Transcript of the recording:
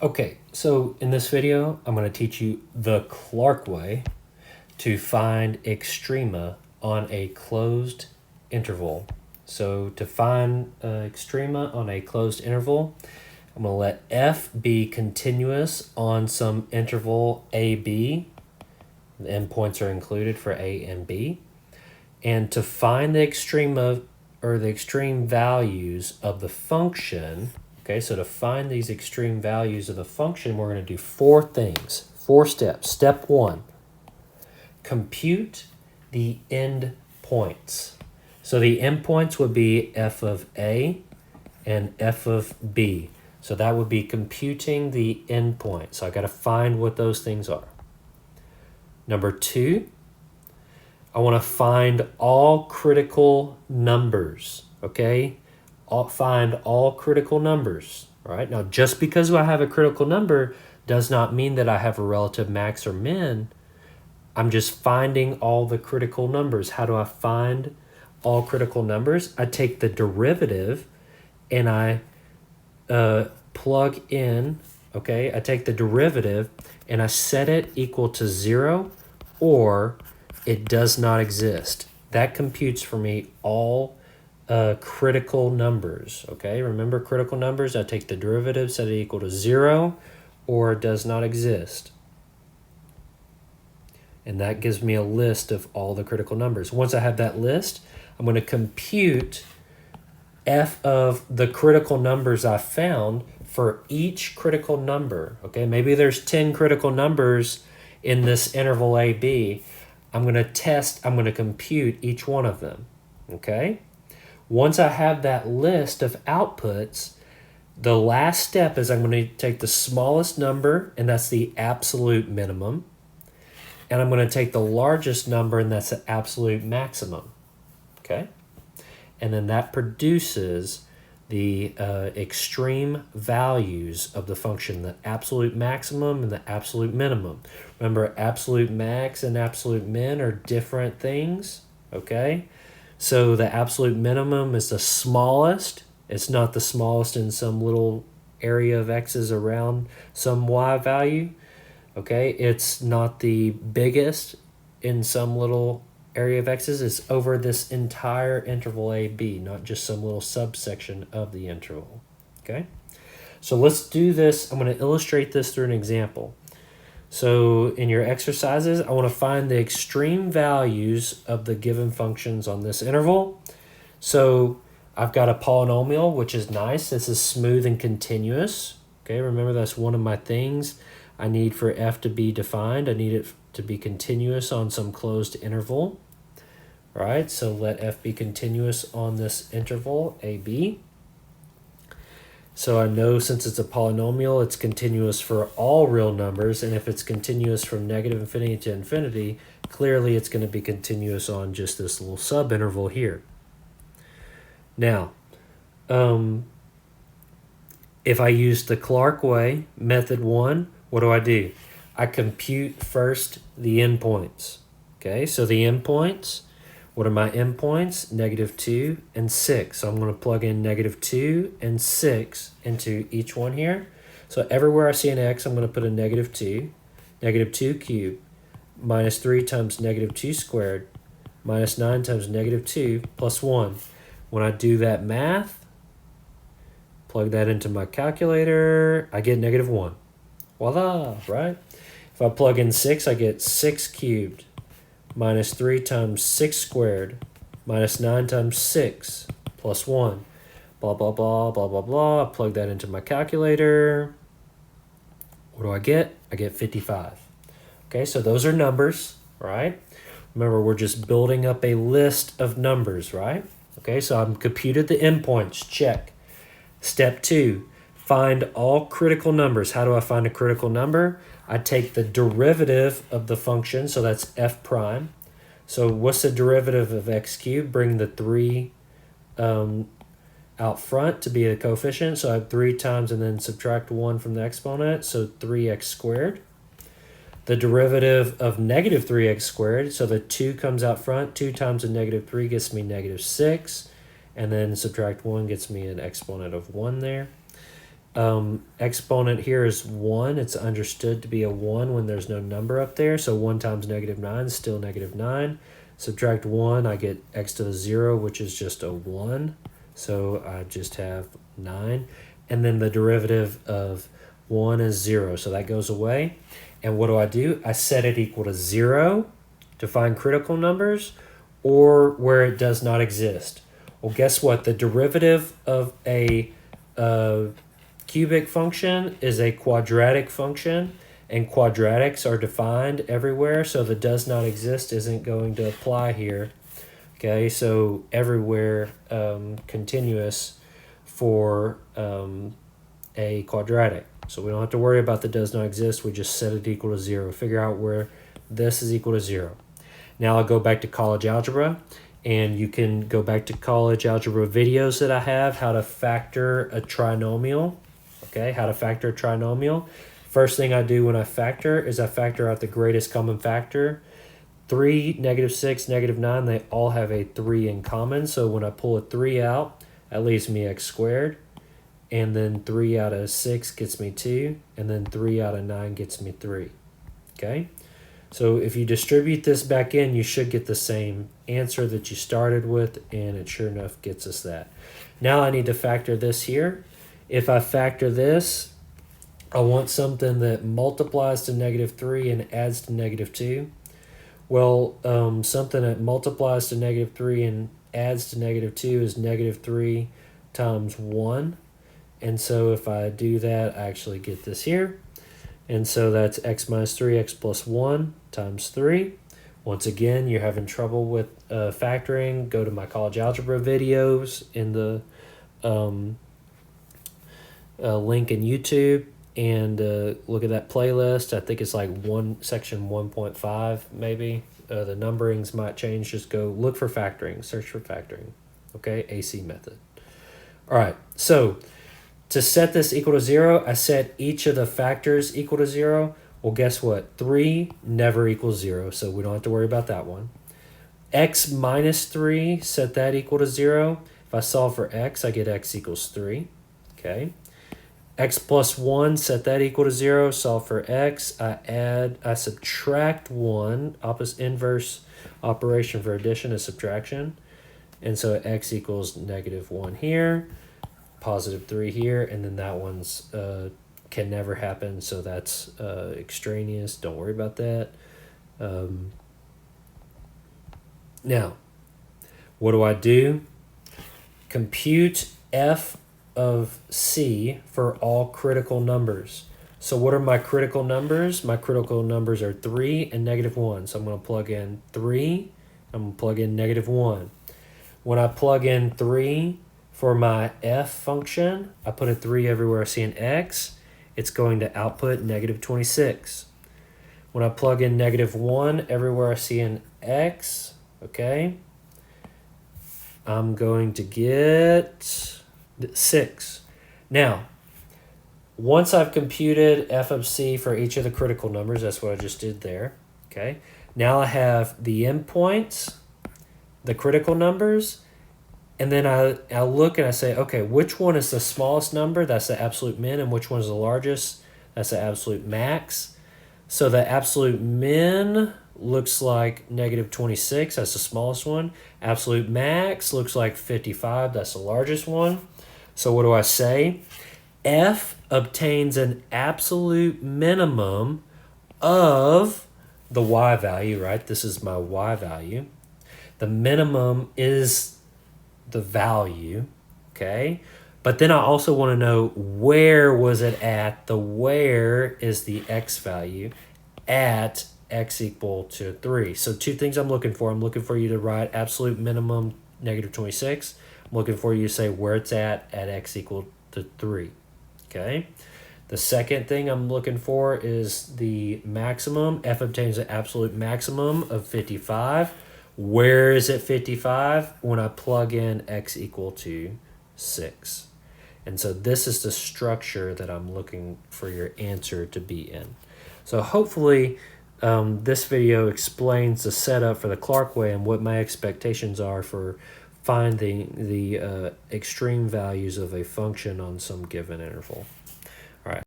Okay, so in this video, I'm going to teach you the Clark way to find extrema on a closed interval. So to find extrema on a closed interval, I'm going to let f be continuous on some interval AB. The endpoints are included for A and B. And to find the extrema or the extreme values of the function, okay, so to find these extreme values of the function, we're going to do four things, 4 steps. Step 1, compute the endpoints. So the endpoints would be f of A and f of B. So that would be computing the endpoint. So I got to find what those things are. Number 2, I want to find all critical numbers, okay? Find all critical numbers, all right? Now, just because I have a critical number does not mean that I have a relative max or min. I'm just finding all the critical numbers. How do I find all critical numbers? I take the derivative and I plug in, okay? I take the derivative and I set it equal to 0 or it does not exist. That computes for me all critical numbers, okay? Remember critical numbers, I take the derivative, set it equal to 0 or it does not exist. And that gives me a list of all the critical numbers. Once I have that list, I'm going to compute f of the critical numbers I found for each critical number, okay? Maybe there's 10 critical numbers in this interval AB. I'm going to compute each one of them, okay? Once I have that list of outputs, the last step is I'm going to take the smallest number, and that's the absolute minimum, and I'm going to take the largest number, and that's the absolute maximum, okay? And then that produces the extreme values of the function, the absolute maximum and the absolute minimum. Remember, absolute max and absolute min are different things, okay? So the absolute minimum is the smallest. It's not the smallest in some little area of x's around some y value, okay? It's not the biggest in some little area of x's. Is over this entire interval AB, not just some little subsection of the interval, okay? So let's do this. I'm going to illustrate this through an example. So in your exercises, I want to find the extreme values of the given functions on this interval. So I've got a polynomial, which is nice. This is smooth and continuous, okay? Remember, that's one of my things I need for f to be defined. I need it to be continuous on some closed interval. All right, so let f be continuous on this interval AB. So I know since it's a polynomial, it's continuous for all real numbers, and if it's continuous from negative infinity to infinity, clearly it's going to be continuous on just this little subinterval here. Now, if I use the Clark way, method 1, what do? I compute first the endpoints. Okay, so the endpoints, what are my endpoints? -2 and 6. So I'm going to plug in -2 and 6 into each one here. So everywhere I see an x, I'm going to put a -2, -2 cubed, minus 3 times -2 squared, minus 9 times -2 plus 1. When I do that math, plug that into my calculator, I get -1. Voila, right? If I plug in 6, I get 6 cubed, minus 3 times 6 squared, minus 9 times 6, plus 1. Blah, blah, blah, blah, blah, blah. I plug that into my calculator. What do I get? I get 55. Okay, so those are numbers, right? Remember, we're just building up a list of numbers, right? Okay, so I've computed the endpoints. Check. Step 2, find all critical numbers. How do I find a critical number? I take the derivative of the function, so that's f prime. So what's the derivative of x cubed? Bring the 3 out front to be a coefficient. So I have 3 times and then subtract 1 from the exponent, so 3x squared. The derivative of -3x squared, so the 2 comes out front. 2 times a -3 gets me -6. And then subtract 1 gets me an exponent of 1 there. Exponent here is 1. It's understood to be a 1 when there's no number up there. So 1 times -9 is still -9. Subtract 1, I get x to the 0, which is just a 1. So I just have 9. And then the derivative of 1 is 0. So that goes away. And what do? I set it equal to 0 to find critical numbers, or where it does not exist. Well, guess what? The derivative of a cubic function is a quadratic function, and quadratics are defined everywhere, so the does not exist isn't going to apply here. Okay, so everywhere continuous for a quadratic. So we don't have to worry about the does not exist, we just set it equal to 0. Figure out where this is equal to 0. Now I'll go back to college algebra, and you can go back to college algebra videos that I have, how to factor a trinomial. Okay, how to factor a trinomial. First thing I do when I factor is I factor out the greatest common factor. 3, -6, -9, they all have a 3 in common. So when I pull a 3 out, that leaves me x squared. And then 3 out of 6 gets me 2. And then 3 out of 9 gets me 3. Okay? So if you distribute this back in, you should get the same answer that you started with, and it sure enough gets us that. Now I need to factor this here. If I factor this, I want something that multiplies to -3 and adds to -2. Well, something that multiplies to -3 and adds to -2 is -3 times 1. And so if I do that, I actually get this here. And so that's x minus 3, x plus 1 times 3. Once again, you're having trouble with factoring, go to my college algebra videos in the link in YouTube, and look at that playlist. I think it's like section 1.5 maybe. The numberings might change. Just go look for factoring, search for factoring. Okay, AC method. All right, so to set this equal to 0, I set each of the factors equal to 0. Well, guess what? 3 never equals 0, so we don't have to worry about that one. X minus 3, set that equal to 0. If I solve for x, I get x equals 3. Okay. X plus 1, set that equal to 0. Solve for x. I subtract 1. Inverse operation for addition is subtraction. And so x equals -1 here. +3 here, and then that one's can never happen, so that's extraneous. Don't worry about that. Now, what do? Compute f of c for all critical numbers. So what are my critical numbers? My critical numbers are 3 and -1. So I'm going to plug in 3. I'm going to plug in -1. When I plug in 3 for my f function, I put a 3 everywhere I see an x. It's going to output -26. When I plug in -1 everywhere I see an x, okay, I'm going to get 6. Now, once I've computed f of c for each of the critical numbers, that's what I just did there, okay? Now I have the endpoints, the critical numbers, and then I look and I say, okay, which one is the smallest number? That's the absolute min. And which one is the largest? That's the absolute max. So the absolute min looks like -26. That's the smallest one. Absolute max looks like 55. That's the largest one. So what do I say? F obtains an absolute minimum of the y value, right? This is my y value. The minimum is the value, okay? But then I also want to know, where was it at? The where is the x value at x equal to 3. So two things I'm looking for. I'm looking for you to write absolute minimum -26. I'm looking for you to say where it's at x equal to 3, okay? The second thing I'm looking for is the maximum. F obtains an absolute maximum of 55. Where is it 55? When I plug in x equal to 6. And so this is the structure that I'm looking for your answer to be in. So hopefully this video explains the setup for the Clark way and what my expectations are for finding the extreme values of a function on some given interval.